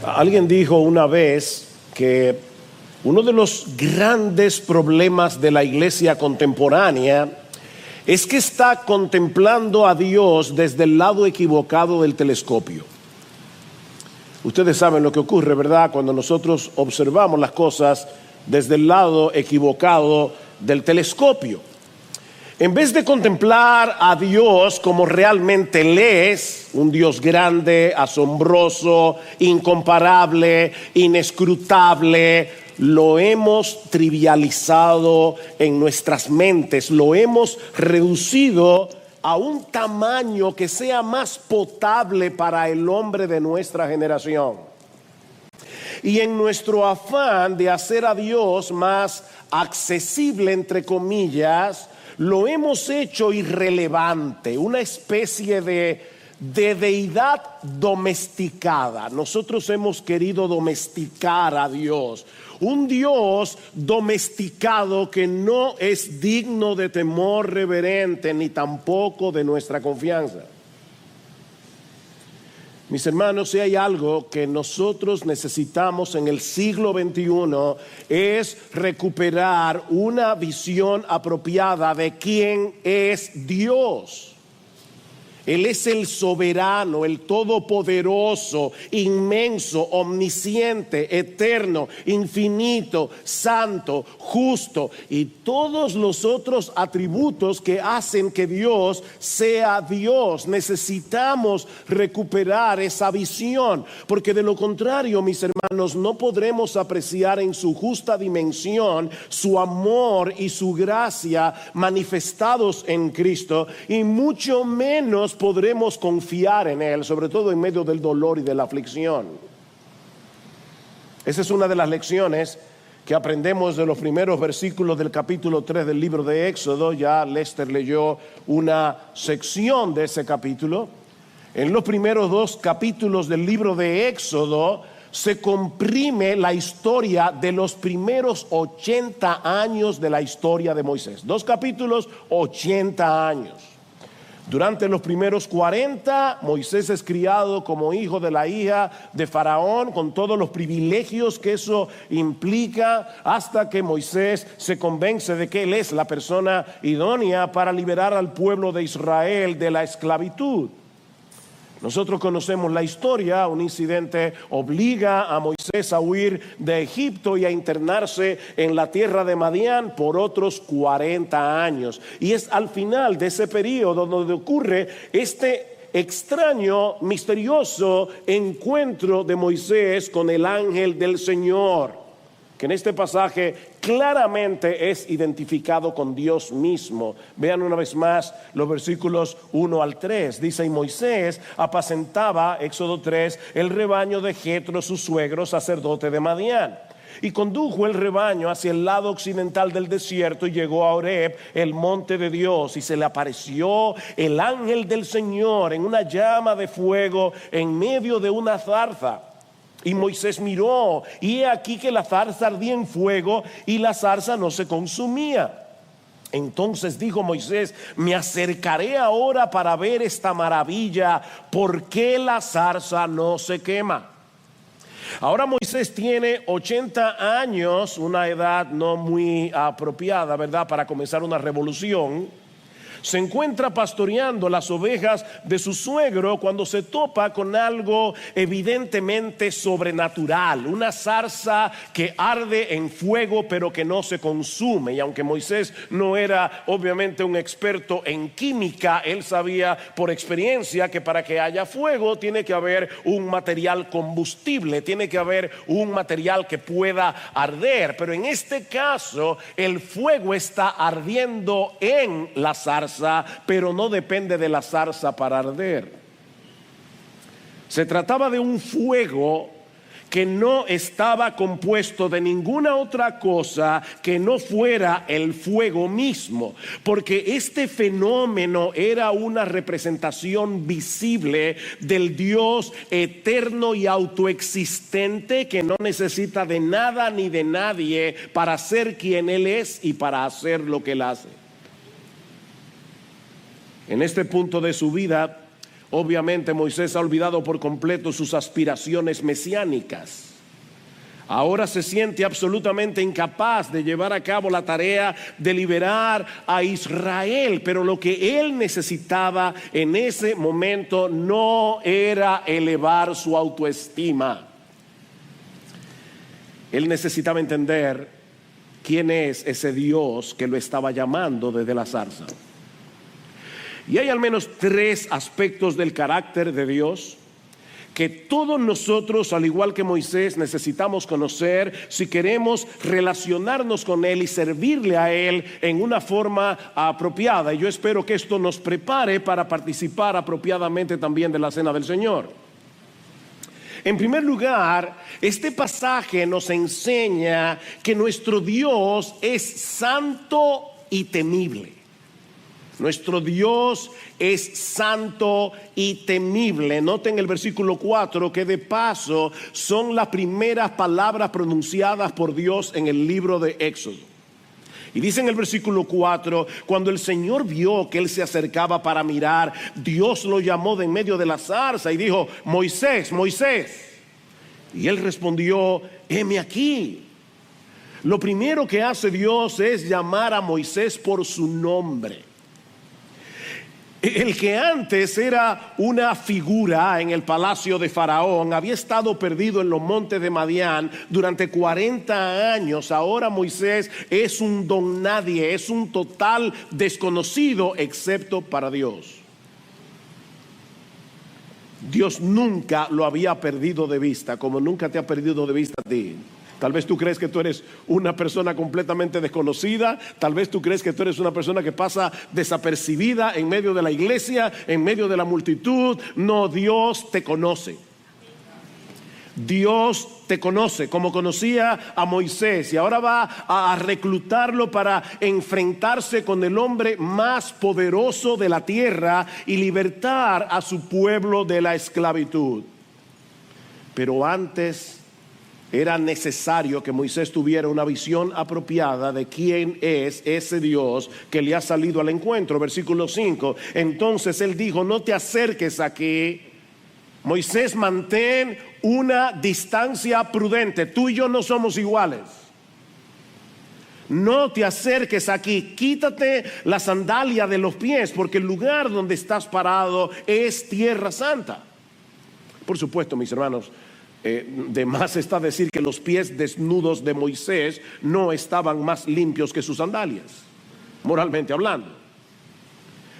Alguien dijo una vez que uno de los grandes problemas de la iglesia contemporánea es que está contemplando a Dios desde el lado equivocado del telescopio. Ustedes saben lo que ocurre, ¿verdad? Cuando nosotros observamos las cosas desde el lado equivocado del telescopio. En vez de contemplar a Dios como realmente Él es, un Dios grande, asombroso, incomparable, inescrutable, lo hemos trivializado en nuestras mentes, lo hemos reducido a un tamaño que sea más potable para el hombre de nuestra generación. Y en nuestro afán de hacer a Dios más accesible, entre comillas, lo hemos hecho irrelevante, una especie de deidad domesticada. Nosotros hemos querido domesticar a Dios, un Dios domesticado que no es digno de temor reverente ni tampoco de nuestra confianza. Mis hermanos, si hay algo que nosotros necesitamos en el siglo XXI es recuperar una visión apropiada de quién es Dios. Él es el soberano, el todopoderoso, inmenso, omnisciente, eterno, infinito, santo, justo y todos los otros atributos que hacen que Dios sea Dios. Necesitamos recuperar esa visión, porque de lo contrario, mis hermanos, no podremos apreciar en su justa dimensión su amor y su gracia manifestados en Cristo, y mucho menos podremos confiar en Él, sobre todo en medio del dolor y de la aflicción. Esa es una de las lecciones que aprendemos de los primeros versículos del capítulo 3 del libro de Éxodo. Ya Lester leyó una sección de ese capítulo. En los primeros 2 capítulos del libro de Éxodo se comprime la historia de los primeros 80 años de la historia de Moisés. 2 capítulos, 80 años. Durante los primeros 40, Moisés es criado como hijo de la hija de Faraón, con todos los privilegios que eso implica, hasta que Moisés se convence de que él es la persona idónea para liberar al pueblo de Israel de la esclavitud. Nosotros conocemos la historia. Un incidente obliga a Moisés a huir de Egipto y a internarse en la tierra de Madián por otros 40 años. Y es al final de ese periodo donde ocurre este extraño, misterioso encuentro de Moisés con el ángel del Señor, que en este pasaje claramente es identificado con Dios mismo. Vean una vez más los versículos 1 al 3. Dice: y Moisés apacentaba, Éxodo 3, el rebaño de Jetro, su suegro, sacerdote de Madián. Y condujo el rebaño hacia el lado occidental del desierto y llegó a Horeb, el monte de Dios, y se le apareció el ángel del Señor en una llama de fuego en medio de una zarza. Y Moisés miró, y he aquí que la zarza ardía en fuego y la zarza no se consumía. Entonces dijo Moisés: me acercaré ahora para ver esta maravilla, ¿por qué la zarza no se quema? Ahora Moisés tiene 80 años, una edad no muy apropiada, ¿verdad?, para comenzar una revolución. Se encuentra pastoreando las ovejas de su suegro cuando se topa con algo evidentemente sobrenatural, una zarza que arde en fuego pero que no se consume. Y aunque Moisés no era obviamente un experto en química, él sabía por experiencia que para que haya fuego tiene que haber un material combustible, tiene que haber un material que pueda arder. Pero en este caso el fuego está ardiendo en la zarza, pero no depende de la zarza para arder. Se trataba de un fuego que no estaba compuesto de ninguna otra cosa que no fuera el fuego mismo, porque este fenómeno era una representación visible del Dios eterno y autoexistente, que no necesita de nada ni de nadie para ser quien Él es y para hacer lo que Él hace. En este punto de su vida, Obviamente Moisés ha olvidado por completo sus aspiraciones mesiánicas. Ahora se siente absolutamente incapaz de llevar a cabo la tarea de liberar a Israel, pero lo que él necesitaba en ese momento no era elevar su autoestima. Él necesitaba entender quién es ese Dios que lo estaba llamando desde la zarza. Y hay al menos 3 aspectos del carácter de Dios que todos nosotros, al igual que Moisés, necesitamos conocer si queremos relacionarnos con Él y servirle a Él en una forma apropiada. Y yo espero que esto nos prepare para participar apropiadamente también de la Cena del Señor. En primer lugar, este pasaje nos enseña que nuestro Dios es santo y temible. Nuestro Dios es santo y temible. Noten el versículo 4, que de paso son las primeras palabras pronunciadas por Dios en el libro de Éxodo. Y dice en el versículo 4, cuando el Señor vio que él se acercaba para mirar, Dios lo llamó de en medio de la zarza y dijo: Moisés, Moisés. Y él respondió: heme aquí. Lo primero que hace Dios es llamar a Moisés por su nombre. El que antes era una figura en el palacio de Faraón había estado perdido en los montes de Madián durante 40 años. Ahora Moisés es un don nadie, es un total desconocido excepto para Dios. Dios nunca lo había perdido de vista, como nunca te ha perdido de vista a ti. Tal vez tú crees que tú eres una persona completamente desconocida. Tal vez tú crees que tú eres una persona que pasa desapercibida en medio de la iglesia, en medio de la multitud. No, Dios te conoce. Dios te conoce como conocía a Moisés, y ahora va a reclutarlo para enfrentarse con el hombre más poderoso de la tierra y libertar a su pueblo de la esclavitud. Pero antes era necesario que Moisés tuviera una visión apropiada de quién es ese Dios que le ha salido al encuentro. Versículo 5. Entonces él dijo: no te acerques aquí. Moisés, mantén una distancia prudente. Tú y yo no somos iguales. No te acerques aquí. Quítate la sandalia de los pies, porque el lugar donde estás parado es tierra santa. Por supuesto, mis hermanos, de más está decir que los pies desnudos de Moisés no estaban más limpios que sus sandalias, moralmente hablando.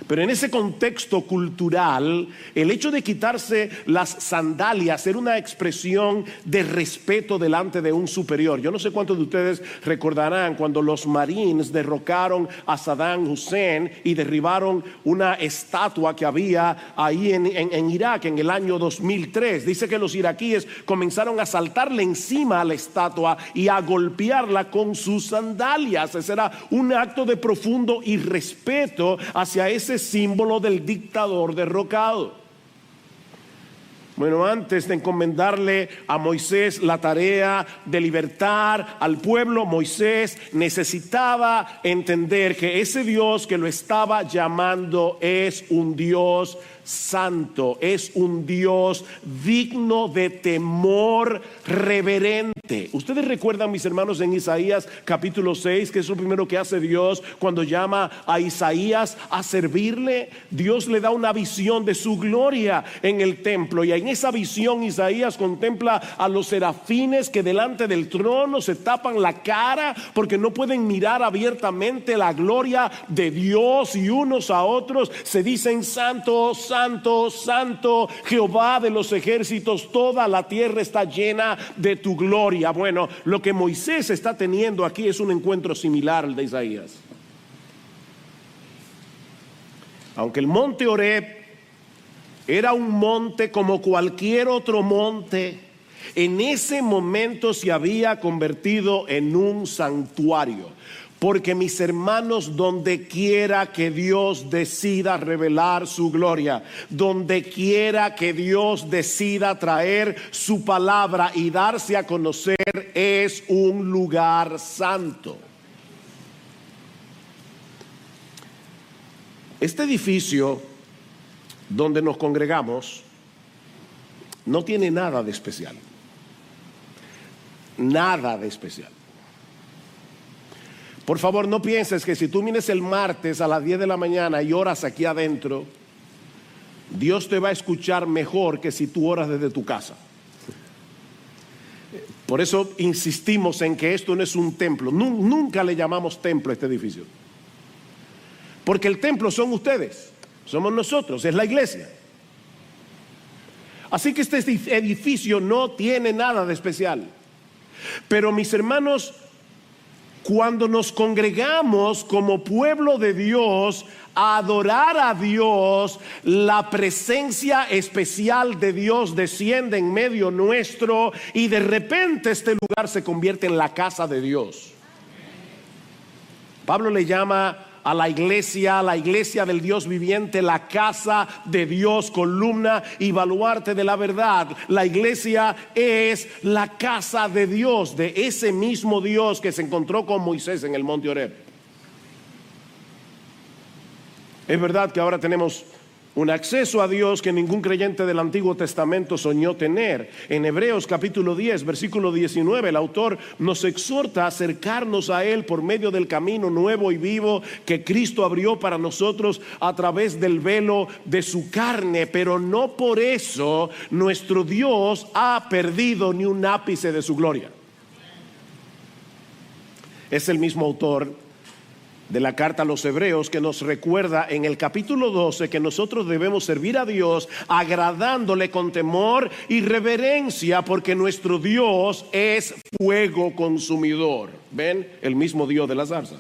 Pero en ese contexto cultural, el hecho de quitarse las sandalias era una expresión de respeto delante de un superior. Yo no sé cuántos de ustedes recordarán cuando los Marines derrocaron a Saddam Hussein y derribaron una estatua que había ahí en Irak en el año 2003. Dice que los iraquíes comenzaron a saltarle encima a la estatua y a golpearla con sus sandalias. Ese era un acto de profundo irrespeto hacia ese símbolo del dictador derrocado. Bueno, antes de encomendarle a Moisés la tarea de libertar al pueblo, Moisés necesitaba entender que ese Dios que lo estaba llamando es un Dios santo, es un Dios digno de temor reverente. Ustedes recuerdan, mis hermanos, en Isaías capítulo 6, que es lo primero que hace Dios cuando llama a Isaías a servirle. Dios le da una visión de su gloria en el templo, y en esa visión Isaías contempla a los serafines que delante del trono se tapan la cara porque no pueden mirar abiertamente la gloria de Dios, y unos a otros se dicen: santo, santo, santo, Jehová de los ejércitos, toda la tierra está llena de tu gloria. Bueno, lo que Moisés está teniendo aquí es un encuentro similar al de Isaías. Aunque el monte Horeb era un monte como cualquier otro monte, en ese momento se había convertido en un santuario. Porque, mis hermanos, donde quiera que Dios decida revelar su gloria, donde quiera que Dios decida traer su palabra y darse a conocer, es un lugar santo. Este edificio donde nos congregamos no tiene nada de especial. Nada de especial. Por favor, no pienses que si tú vienes el martes a las 10 de la mañana y oras aquí adentro, Dios te va a escuchar mejor que si tú oras desde tu casa. Por eso insistimos en que esto no es un templo. Nunca le llamamos templo a este edificio. Porque el templo son ustedes, somos nosotros, es la iglesia. Así que este edificio no tiene nada de especial. Pero mis hermanos, cuando nos congregamos como pueblo de Dios a adorar a Dios, la presencia especial de Dios desciende en medio nuestro y de repente este lugar se convierte en la casa de Dios. Pablo le llama a la iglesia del Dios viviente, la casa de Dios, columna y baluarte de la verdad. La iglesia es la casa de Dios, de ese mismo Dios que se encontró con Moisés en el monte Horeb. Es verdad que ahora tenemos un acceso a Dios que ningún creyente del Antiguo Testamento soñó tener. En Hebreos capítulo 10, versículo 19, el autor nos exhorta a acercarnos a Él por medio del camino nuevo y vivo que Cristo abrió para nosotros a través del velo de su carne. Pero no por eso nuestro Dios ha perdido ni un ápice de su gloria. Es el mismo autor de la carta a los Hebreos que nos recuerda en el capítulo 12 que nosotros debemos servir a Dios agradándole con temor y reverencia, porque nuestro Dios es fuego consumidor. ¿Ven? El mismo Dios de la zarza.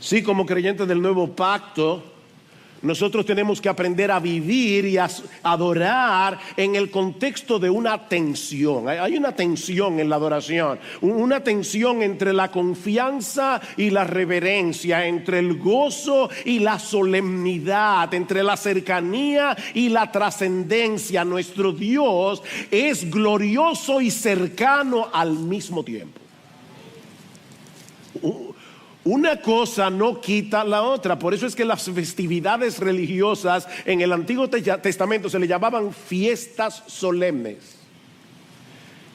Sí, como creyentes del nuevo pacto, nosotros tenemos que aprender a vivir y a adorar en el contexto de una tensión. Hay una tensión en la adoración, una tensión entre la confianza y la reverencia, entre el gozo y la solemnidad, entre la cercanía y la trascendencia. Nuestro Dios es glorioso y cercano al mismo tiempo. Una cosa no quita la otra. Por eso es que las festividades religiosas en el Antiguo Testamento se le llamaban fiestas solemnes.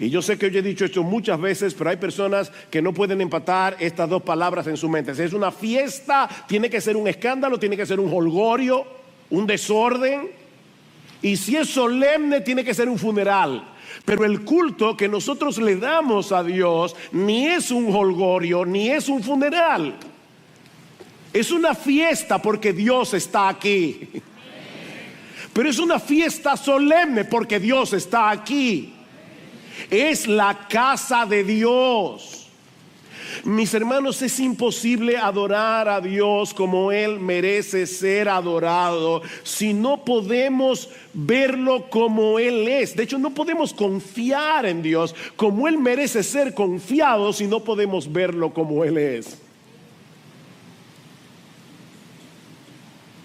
Y yo sé que yo he dicho esto muchas veces, pero hay personas que no pueden empatar estas dos palabras en su mente. Si es una fiesta, tiene que ser un escándalo, tiene que ser un jolgorio, un desorden. Y si es solemne, tiene que ser un funeral. Pero el culto que nosotros le damos a Dios ni es un jolgorio, ni es un funeral. Es una fiesta porque Dios está aquí. Pero es una fiesta solemne porque Dios está aquí. Es la casa de Dios. Mis hermanos, es imposible adorar a Dios como Él merece ser adorado si no podemos verlo como Él es. De hecho, no podemos confiar en Dios como Él merece ser confiado si no podemos verlo como Él es.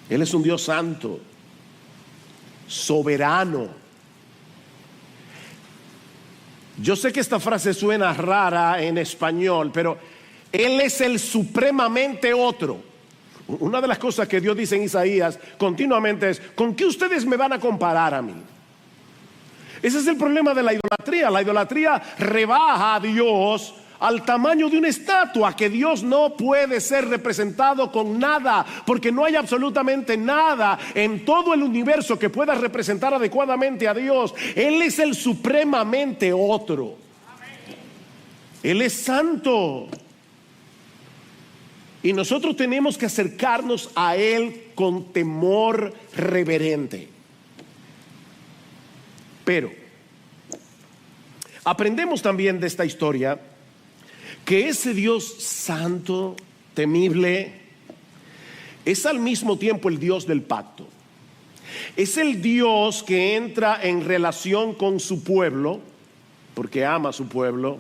Él es un Dios santo, soberano. Yo sé que esta frase suena rara en español, pero Él es el supremamente otro. Una de las cosas que Dios dice en Isaías continuamente es: ¿con qué ustedes me van a comparar a mí? Ese es el problema de la idolatría. La idolatría rebaja a Dios al tamaño de una estatua, que Dios no puede ser representado con nada, porque no hay absolutamente nada en todo el universo que pueda representar adecuadamente a Dios. Él es el supremamente otro. Él es santo. Y nosotros tenemos que acercarnos a Él con temor reverente. Pero aprendemos también de esta historia que ese Dios santo, temible, es al mismo tiempo el Dios del pacto. Es el Dios que entra en relación con su pueblo, porque ama a su pueblo,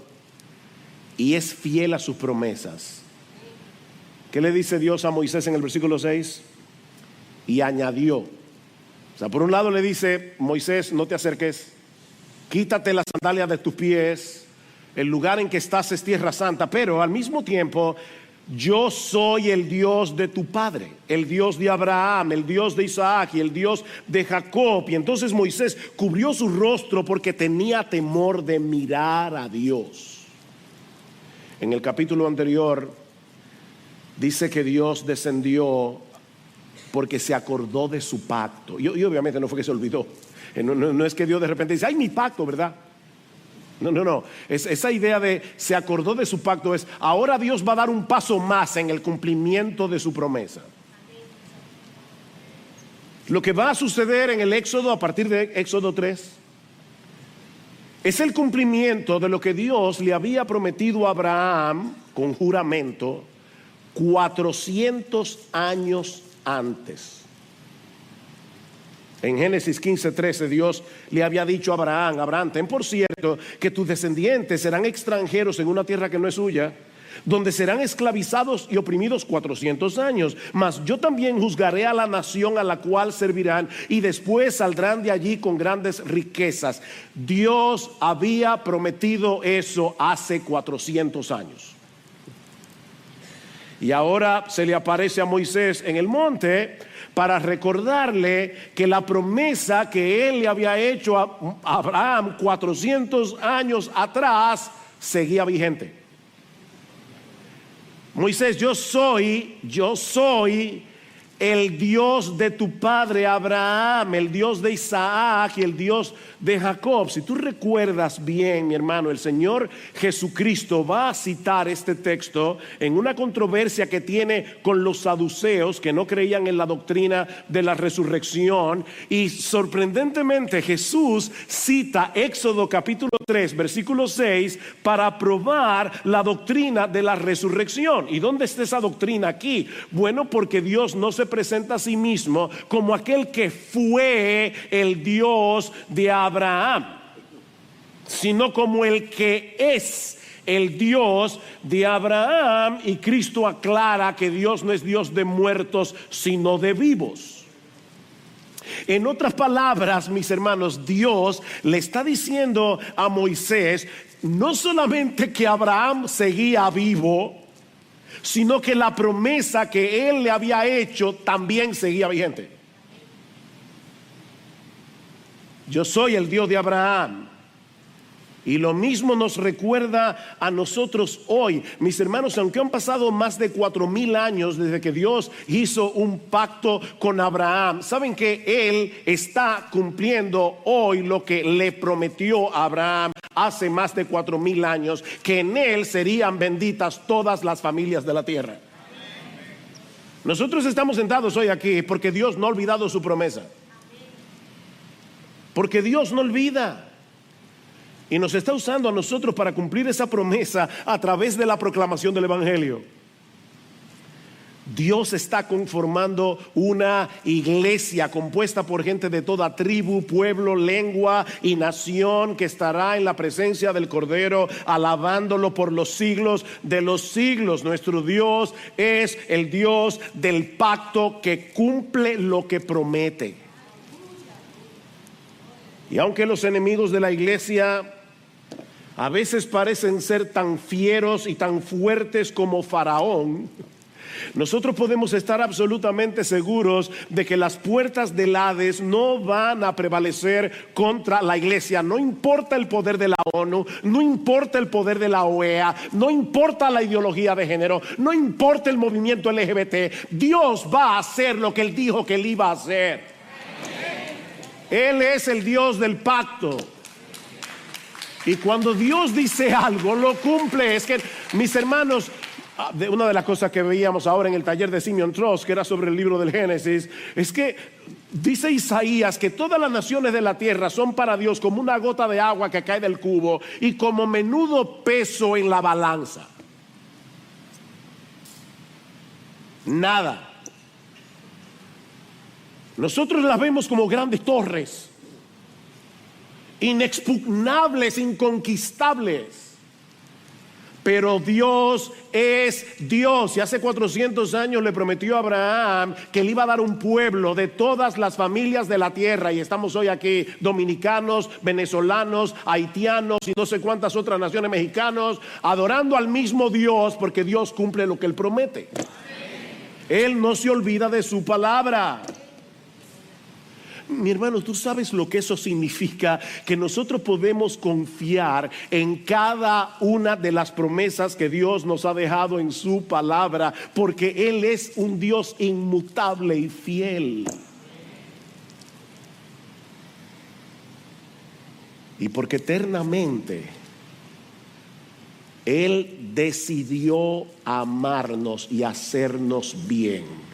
y es fiel a sus promesas. ¿Qué le dice Dios a Moisés en el versículo 6? Y añadió. O sea, por un lado le dice: Moisés, no te acerques, quítate las sandalias de tus pies, el lugar en que estás es tierra santa. Pero al mismo tiempo yo soy el Dios de tu padre, el Dios de Abraham, el Dios de Isaac y el Dios de Jacob. Y entonces Moisés cubrió su rostro porque tenía temor de mirar a Dios. En el capítulo anterior dice que Dios descendió porque se acordó de su pacto. Y obviamente no fue que se olvidó. No es que Dios de repente dice, ay, mi pacto, ¿verdad? No. Esa idea de se acordó de su pacto es, ahora Dios va a dar un paso más en el cumplimiento de su promesa. Lo que va a suceder en el Éxodo, a partir de Éxodo 3, es el cumplimiento de lo que Dios le había prometido a Abraham con juramento 400 años antes. En Génesis 15:13 Dios le había dicho a Abraham, Abraham, ten por cierto que tus descendientes serán extranjeros en una tierra que no es suya, donde serán esclavizados y oprimidos 400 años. Mas yo también juzgaré a la nación a la cual servirán y después saldrán de allí con grandes riquezas. Dios había prometido eso hace 400 años. Y ahora se le aparece a Moisés en el monte para recordarle que la promesa que él le había hecho a Abraham 400 años atrás seguía vigente. Moisés, yo soy el Dios de tu padre Abraham, el Dios de Isaac y el Dios de Jacob. Si tú recuerdas bien, mi hermano, el Señor Jesucristo va a citar este texto en una controversia que tiene con los saduceos que no creían en la doctrina de la resurrección. Y sorprendentemente Jesús cita Éxodo capítulo 3 versículo 6 para probar la doctrina de la resurrección. ¿Y dónde está esa doctrina aquí? Bueno, porque Dios no se presenta a sí mismo como aquel que fue el Dios de Abraham, sino como el que es el Dios de Abraham. Y Cristo aclara que Dios no es Dios de muertos sino de vivos. En otras palabras, mis hermanos, Dios le está diciendo a Moisés no solamente que Abraham seguía vivo, sino que la promesa que él le había hecho también seguía vigente. Yo soy el Dios de Abraham. Y lo mismo nos recuerda a nosotros hoy, mis hermanos, aunque han pasado más de 4000 años desde que Dios hizo un pacto con Abraham. Saben que Él está cumpliendo hoy lo que le prometió a Abraham hace más de 4000 años, que en Él serían benditas todas las familias de la tierra. Nosotros estamos sentados hoy aquí porque Dios no ha olvidado su promesa. Porque Dios no olvida. Y nos está usando a nosotros para cumplir esa promesa a través de la proclamación del Evangelio. Dios está conformando una iglesia compuesta por gente de toda tribu, pueblo, lengua y nación, que estará en la presencia del Cordero, alabándolo por los siglos de los siglos. Nuestro Dios es el Dios del pacto que cumple lo que promete. Y aunque los enemigos de la iglesia a veces parecen ser tan fieros y tan fuertes como Faraón, nosotros podemos estar absolutamente seguros de que las puertas del Hades no van a prevalecer contra la iglesia. No importa el poder de la ONU, no importa el poder de la OEA, no importa la ideología de género, no importa el movimiento LGBT. Dios va a hacer lo que Él dijo que Él iba a hacer. Él es el Dios del pacto. Y cuando Dios dice algo, lo cumple. Es que, mis hermanos, una de las cosas que veíamos ahora en el taller de Simeon Trost, que era sobre el libro del Génesis, es que dice Isaías que todas las naciones de la tierra son para Dios como una gota de agua que cae del cubo y como menudo peso en la balanza. Nada. Nosotros las vemos como grandes torres, inexpugnables, inconquistables. pero Dios es Dios. Y hace 400 años le prometió a Abraham que le iba a dar un pueblo de todas las familias de la tierra. Y estamos hoy aquí, dominicanos, venezolanos, haitianos y no sé cuántas otras naciones, mexicanos, adorando al mismo Dios, porque Dios cumple lo que Él promete. Él no se olvida de su palabra. Mi hermano, tú sabes lo que eso significa, que nosotros podemos confiar en cada una de las promesas que Dios nos ha dejado en su palabra, porque Él es un Dios inmutable y fiel. Y porque eternamente Él decidió amarnos y hacernos bien,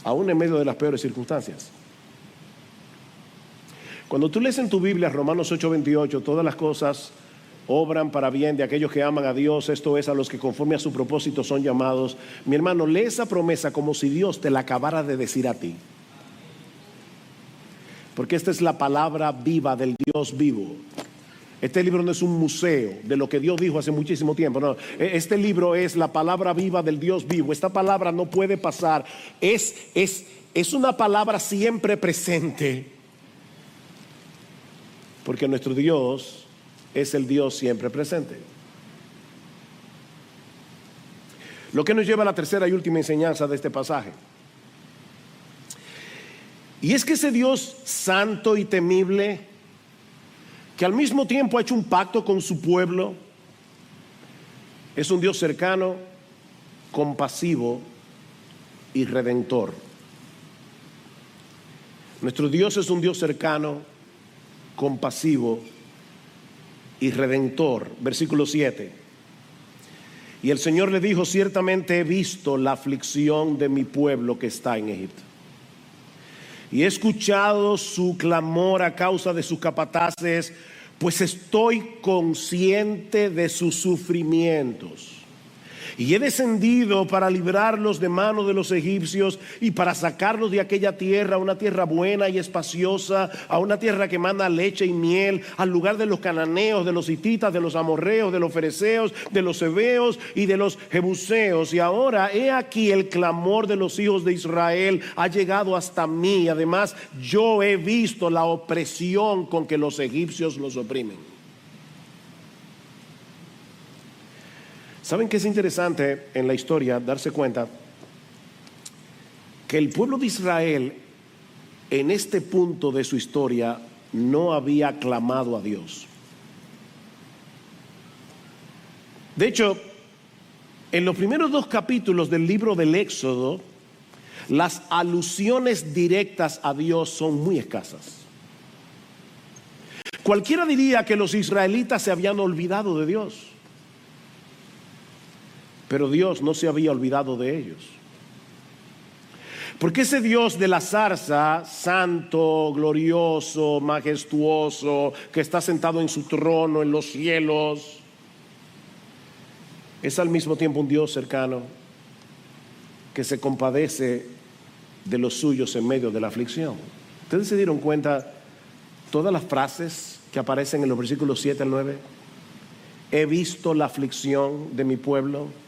aún en medio de las peores circunstancias. Cuando tú lees en tu Biblia Romanos 8:28, todas las cosas obran para bien de aquellos que aman a Dios, esto es, a los que conforme a su propósito son llamados. Mi hermano, lee esa promesa como si Dios te la acabara de decir a ti, porque esta es la palabra viva del Dios vivo. Este libro no es un museo de lo que Dios dijo hace muchísimo tiempo, no. Este libro es la palabra viva del Dios vivo. Esta palabra no puede pasar. Es una palabra siempre presente, porque nuestro Dios es el Dios siempre presente. Lo que nos lleva a la tercera y última enseñanza de este pasaje. Y es que ese Dios santo y temible, que al mismo tiempo ha hecho un pacto con su pueblo, es un Dios cercano, compasivo y redentor. Nuestro Dios es un Dios cercano, compasivo y redentor. Versículo 7. Y el Señor le dijo: ciertamente he visto la aflicción de mi pueblo que está en Egipto, y he escuchado su clamor a causa de sus capataces, pues estoy consciente de sus sufrimientos. Y he descendido para librarlos de mano de los egipcios y para sacarlos de aquella tierra, una tierra buena y espaciosa, a una tierra que mana leche y miel, al lugar de los cananeos, de los hititas, de los amorreos, de los fereceos, de los heveos y de los jebuseos. Y ahora he aquí el clamor de los hijos de Israel ha llegado hasta mí. Además, yo he visto la opresión con que los egipcios los oprimen. ¿Saben qué es interesante en la historia? Darse cuenta que el pueblo de Israel en este punto de su historia no había clamado a Dios. De hecho, en los primeros 2 capítulos del libro del Éxodo, las alusiones directas a Dios son muy escasas. Cualquiera diría que los israelitas se habían olvidado de Dios, pero Dios no se había olvidado de ellos. Porque ese Dios de la zarza, santo, glorioso, majestuoso, que está sentado en su trono en los cielos, es al mismo tiempo un Dios cercano que se compadece de los suyos en medio de la aflicción. ¿Ustedes se dieron cuenta todas las frases que aparecen en los versículos 7 al 9? He visto la aflicción de mi pueblo,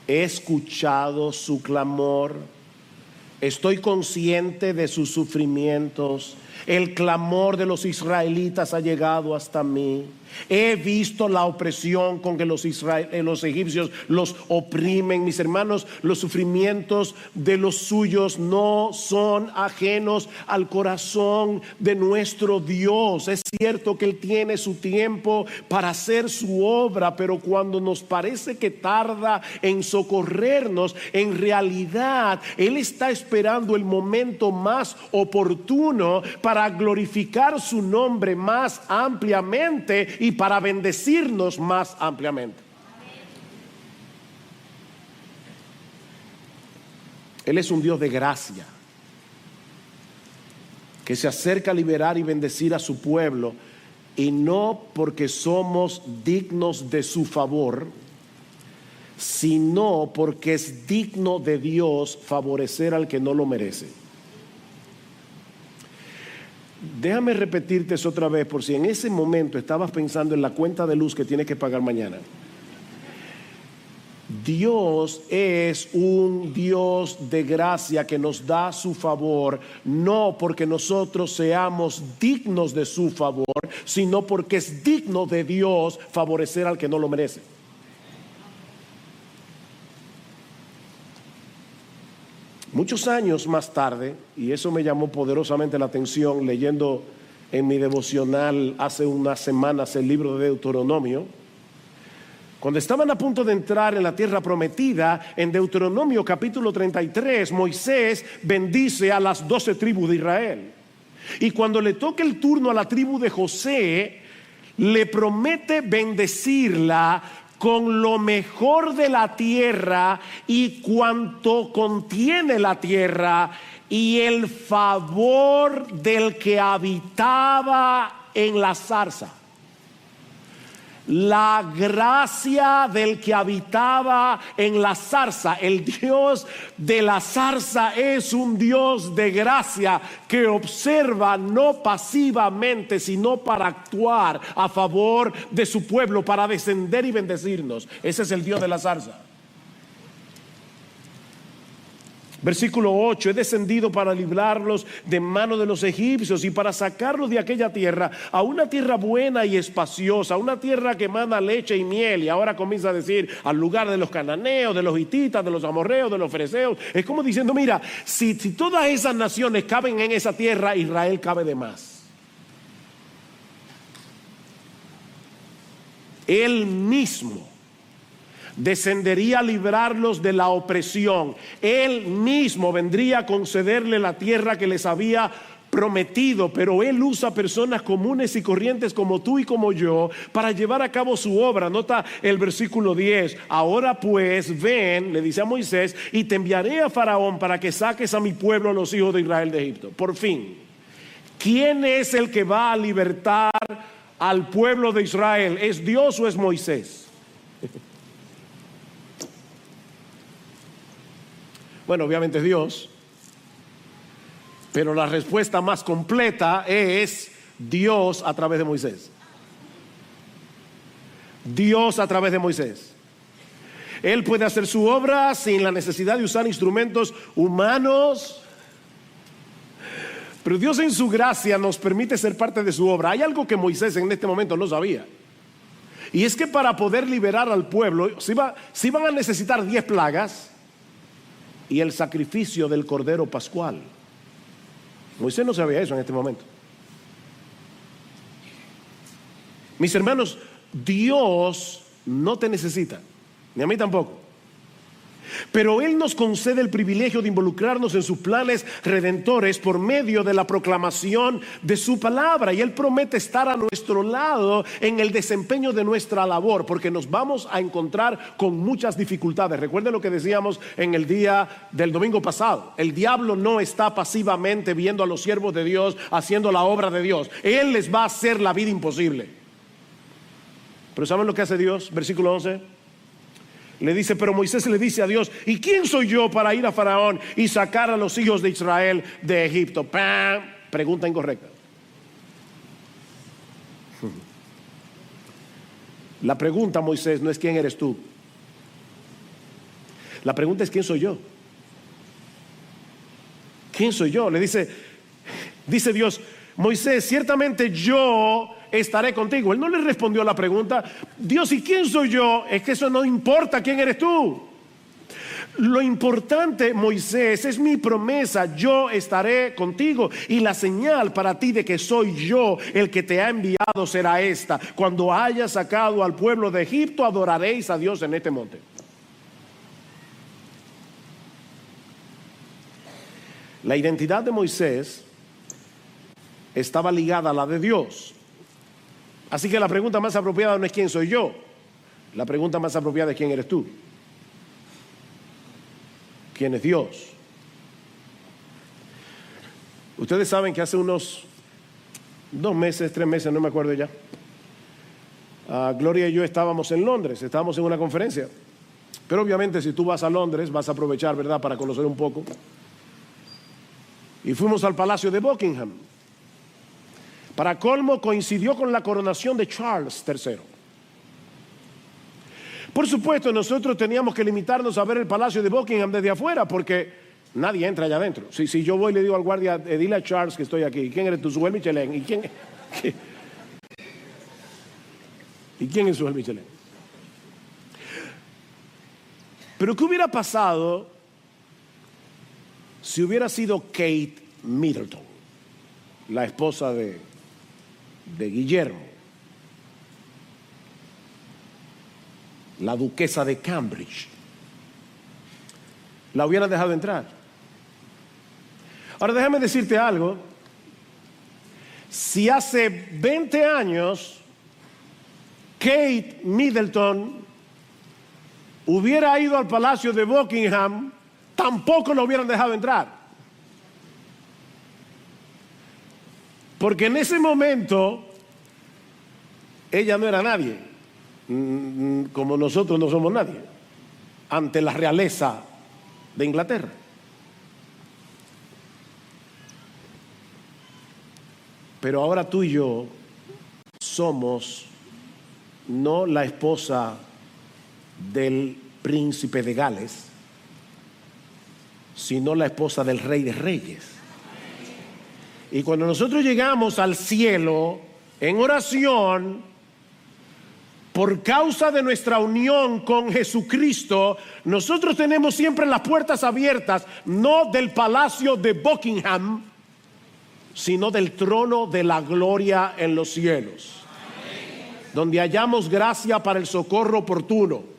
he escuchado su clamor, estoy consciente de sus sufrimientos, el clamor de los israelitas ha llegado hasta mí. He visto la opresión con que los egipcios los oprimen. Mis hermanos, los sufrimientos de los suyos no son ajenos al corazón de nuestro Dios. Es cierto que Él tiene su tiempo para hacer su obra, pero cuando nos parece que tarda en socorrernos, en realidad Él está esperando el momento más oportuno para glorificar su nombre más ampliamente y para bendecirnos más ampliamente. Él es un Dios de gracia, que se acerca a liberar y bendecir a su pueblo, y no porque somos dignos de su favor, sino porque es digno de Dios favorecer al que no lo merece. Déjame repetirte eso otra vez por si en ese momento estabas pensando en la cuenta de luz que tienes que pagar mañana. Dios es un Dios de gracia que nos da su favor, no porque nosotros seamos dignos de su favor, sino porque es digno de Dios favorecer al que no lo merece. Muchos años más tarde, y eso me llamó poderosamente la atención leyendo en mi devocional hace unas semanas el libro de Deuteronomio, cuando estaban a punto de entrar en la tierra prometida, en Deuteronomio capítulo 33, Moisés bendice a las 12 tribus de Israel. Y cuando le toca el turno a la tribu de José, le promete bendecirla con lo mejor de la tierra y cuanto contiene la tierra y el favor del que habitaba en la zarza. La gracia del que habitaba en la zarza. El Dios de la zarza es un Dios de gracia que observa no pasivamente, sino para actuar a favor de su pueblo, para descender y bendecirnos. Ese es el Dios de la zarza. Versículo 8: he descendido para librarlos de mano de los egipcios y para sacarlos de aquella tierra a una tierra buena y espaciosa, una tierra que emana leche y miel. Y ahora comienza a decir al lugar de los cananeos, de los hititas, de los amorreos, de los fereceos. Es como diciendo, mira, si todas esas naciones caben en esa tierra, Israel cabe de más. Él mismo descendería a librarlos de la opresión. Él mismo vendría a concederle la tierra que les había prometido, pero Él usa personas comunes y corrientes como tú y como yo para llevar a cabo su obra. Nota el versículo 10. Ahora pues ven, le dice a Moisés, y te enviaré a Faraón para que saques a mi pueblo, los hijos de Israel, de Egipto. Por fin, ¿quién es el que va a libertar al pueblo de Israel? ¿Es Dios o es Moisés? Bueno, obviamente es Dios, pero la respuesta más completa es Dios a través de Moisés. Dios a través de Moisés. Él puede hacer su obra sin la necesidad de usar instrumentos humanos, pero Dios en su gracia nos permite ser parte de su obra. Hay algo que Moisés en este momento no sabía, y es que para poder liberar al pueblo se iban a necesitar 10 plagas y el sacrificio del cordero pascual. Moisés no sabía eso en este momento. Mis hermanos, Dios no te necesita, ni a mí tampoco. Pero Él nos concede el privilegio de involucrarnos en sus planes redentores por medio de la proclamación de su palabra. Y Él promete estar a nuestro lado en el desempeño de nuestra labor, porque nos vamos a encontrar con muchas dificultades. Recuerden lo que decíamos en el día del domingo pasado. El diablo no está pasivamente viendo a los siervos de Dios haciendo la obra de Dios. Él les va a hacer la vida imposible. Pero ¿saben lo que hace Dios? Versículo 11. Le dice, pero Moisés le dice a Dios, ¿y quién soy yo para ir a Faraón y sacar a los hijos de Israel de Egipto? ¡Pam! Pregunta incorrecta. La pregunta, Moisés, no es quién eres tú. La pregunta es quién soy yo. ¿Quién soy yo? Le dice Dios, Moisés, ciertamente yo estaré contigo. Él no le respondió a la pregunta, Dios, ¿y quién soy yo? Es que eso no importa, ¿quién eres tú? Lo importante, Moisés, es mi promesa, yo estaré contigo, y la señal para ti de que soy yo el que te ha enviado será esta: cuando hayas sacado al pueblo de Egipto, adoraréis a Dios en este monte. La identidad de Moisés estaba ligada a la de Dios. Así que la pregunta más apropiada no es quién soy yo. La pregunta más apropiada es quién eres tú. ¿Quién es Dios? Ustedes saben que hace unos 2 meses, 3 meses, no me acuerdo ya, Gloria y yo estábamos en Londres, estábamos en una conferencia. Pero obviamente si tú vas a Londres vas a aprovechar, ¿verdad?, para conocer un poco. Y fuimos al Palacio de Buckingham. Para colmo, coincidió con la coronación de Charles III. Por supuesto, nosotros teníamos que limitarnos a ver el Palacio de Buckingham desde afuera, porque nadie entra allá adentro. Si yo voy y le digo al guardia, dile a Charles que estoy aquí. ¿Quién eres tú? Suel Michelin. ¿Y quién es Suel Michelin? Pero ¿qué hubiera pasado si hubiera sido Kate Middleton, la esposa de Guillermo, la duquesa de Cambridge? ¿La hubieran dejado entrar? Ahora déjame decirte algo. Si hace 20 años Kate Middleton hubiera ido al Palacio de Buckingham, tampoco lo hubieran dejado entrar. Porque en ese momento ella no era nadie, como nosotros no somos nadie, ante la realeza de Inglaterra. Pero ahora tú y yo somos no la esposa del príncipe de Gales, sino la esposa del Rey de Reyes. Y cuando nosotros llegamos al cielo en oración, por causa de nuestra unión con Jesucristo, nosotros tenemos siempre las puertas abiertas, no del Palacio de Buckingham, sino del trono de la gloria en los cielos, donde hallamos gracia para el socorro oportuno.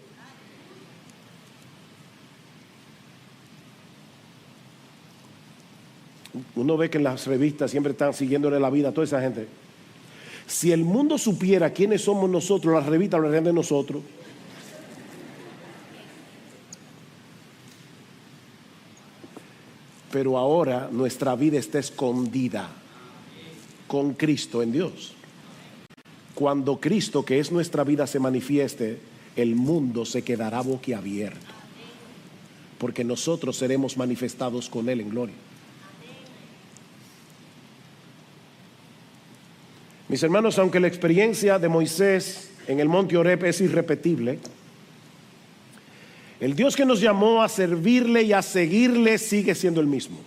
Uno ve que en las revistas siempre están siguiéndole la vida a toda esa gente. Si el mundo supiera quiénes somos nosotros, las revistas hablarían de nosotros. Pero ahora nuestra vida está escondida con Cristo en Dios. Cuando Cristo, que es nuestra vida, se manifieste, el mundo se quedará boquiabierto, porque nosotros seremos manifestados con Él en gloria. Mis hermanos, aunque la experiencia de Moisés en el monte Horeb es irrepetible, el Dios que nos llamó a servirle y a seguirle sigue siendo el mismo.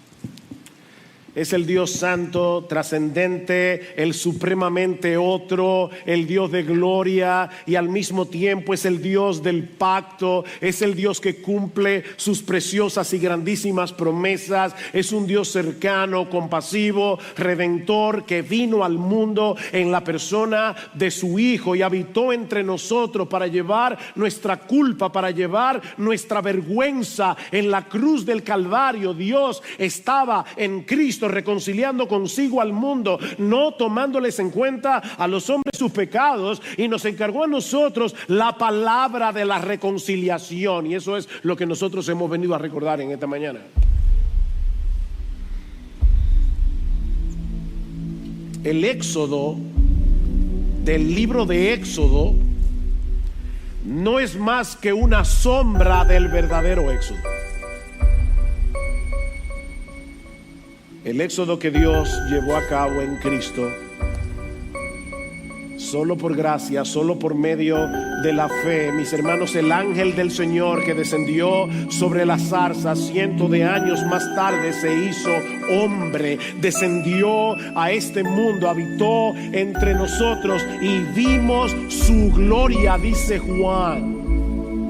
Es el Dios santo, trascendente, el supremamente otro, el Dios de gloria, y al mismo tiempo es el Dios del pacto, es el Dios que cumple sus preciosas y grandísimas promesas, es un Dios cercano, compasivo, redentor, que vino al mundo en la persona de su Hijo y habitó entre nosotros para llevar nuestra culpa, para llevar nuestra vergüenza en la cruz del Calvario. Dios estaba en Cristo reconciliando consigo al mundo, no tomándoles en cuenta a los hombres sus pecados, y nos encargó a nosotros la palabra de la reconciliación, y eso es lo que nosotros hemos venido a recordar en esta mañana. El éxodo del libro de Éxodo no es más que una sombra del verdadero éxodo. El éxodo que Dios llevó a cabo en Cristo, solo por gracia, solo por medio de la fe. Mis hermanos, el ángel del Señor que descendió sobre la zarza cientos de años más tarde se hizo hombre, descendió a este mundo, habitó entre nosotros y vimos su gloria, dice Juan.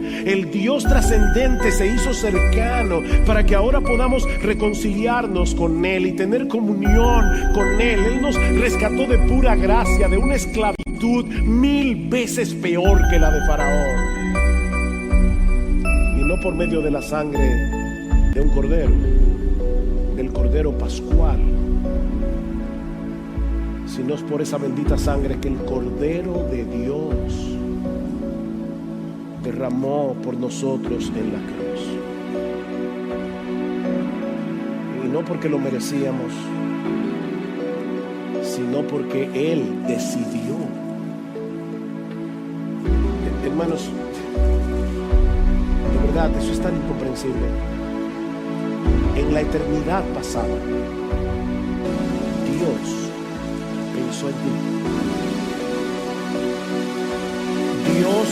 El Dios trascendente se hizo cercano para que ahora podamos reconciliarnos con Él y tener comunión con Él. Él nos rescató de pura gracia, de una esclavitud 1000 veces peor que la de Faraón. Y no por medio de la sangre de un cordero, del cordero pascual, sino por esa bendita sangre que el Cordero de Dios derramó por nosotros en la cruz. Y no porque lo merecíamos, sino porque Él decidió. Hermanos, de verdad, eso es tan incomprensible. En la eternidad pasada, Dios puso en ti. Dios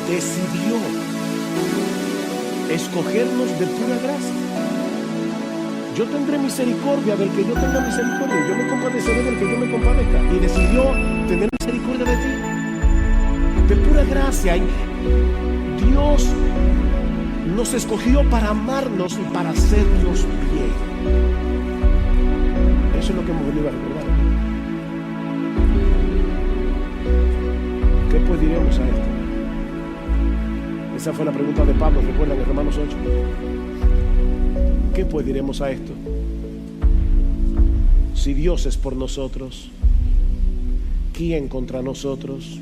decidió escogernos de pura gracia. Yo tendré misericordia del que yo tenga misericordia, yo me compadeceré del que yo me compadezca. Y decidió tener misericordia de ti, de pura gracia. Y Dios nos escogió para amarnos y para hacernos bien. Eso es lo que hemos venido a recordar. ¿Qué pues diremos a esto? Esa fue la pregunta de Pablo, recuerdan, en Romanos 8. ¿Qué pues diremos a esto? Si Dios es por nosotros, ¿quién contra nosotros?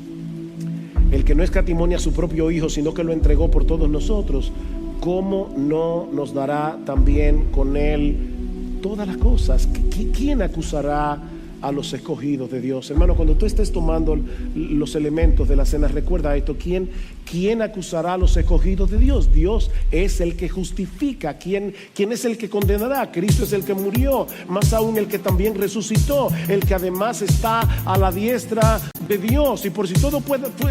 El que no escatimó a su propio Hijo, sino que lo entregó por todos nosotros, ¿cómo no nos dará también con Él todas las cosas? ¿Quién acusará a los escogidos de Dios? Hermano, cuando tú estés tomando los elementos de la cena, recuerda esto: ¿quién acusará a los escogidos de Dios? Dios es el que justifica. ¿Quién es el que condenará? Cristo es el que murió, más aún el que también resucitó, el que además está a la diestra de Dios, y por si todo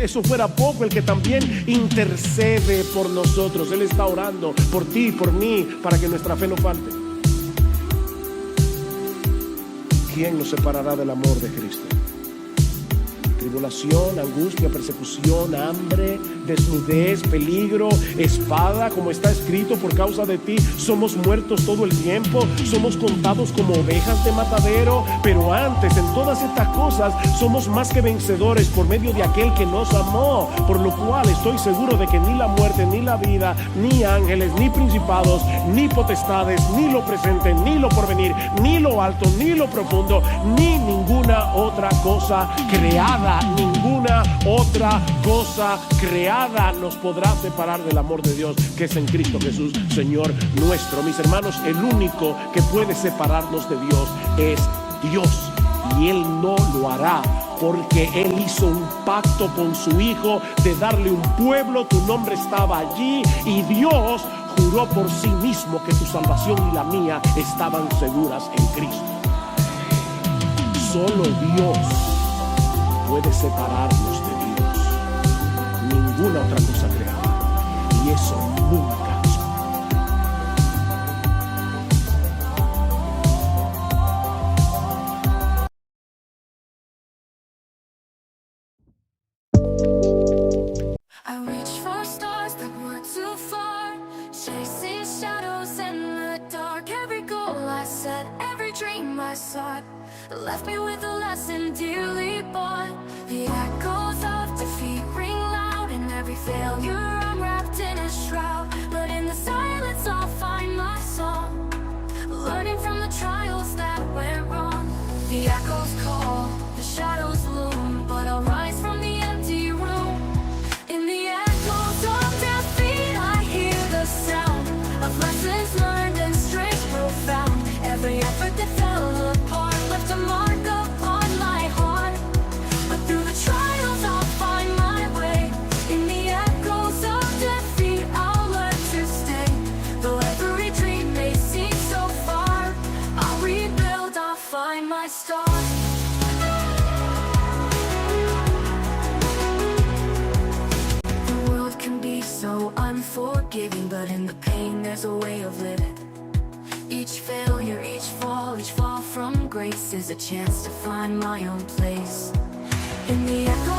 eso fuera poco, el que también intercede por nosotros. Él está orando por ti y por mí para que nuestra fe no falte. ¿Quién nos separará del amor de Cristo? Tribulación, angustia, persecución, hambre, desnudez, peligro, espada, como está escrito: por causa de ti somos muertos todo el tiempo, somos contados como ovejas de matadero. Pero antes, en todas estas cosas, somos más que vencedores por medio de aquel que nos amó. Por lo cual estoy seguro de que ni la muerte, ni la vida, ni ángeles, ni principados, ni potestades, ni lo presente, ni lo porvenir, ni lo alto, ni lo profundo, ni ninguna otra cosa creada, ninguna otra cosa creada nos podrá separar del amor de Dios que es en Cristo Jesús, Señor nuestro. Mis hermanos, el único que puede separarnos de Dios es Dios, y Él no lo hará, porque Él hizo un pacto con su Hijo de darle un pueblo. Tu nombre estaba allí, y Dios juró por sí mismo que tu salvación y la mía estaban seguras en Cristo. Solo Dios puede separarnos de Dios, ninguna otra cosa creada, y eso nunca nos I reached for stars that were too far, chasing shadows in the dark. Every goal I set, every dream I sought, left me with a lesson dearly bought. The echoes of defeat ring loud, and every failure I'm wrapped in a shroud. But in the silence I'll find my song, learning from the trials that went wrong. The echoes call, the shadows loom, but I'll rise from the empty room. In the echoes of defeat I hear the sound of lessons learned and strength profound. Every effort that fell apart left a mark upon my heart, but through the trials I'll find my way. In the echoes of defeat I'll learn to stay. Though every dream may seem so far, I'll rebuild, I'll find my star. The world can be so unforgiving, but in the pain there's a way of living. Each failure, each fall from grace is a chance to find my own place. In the echo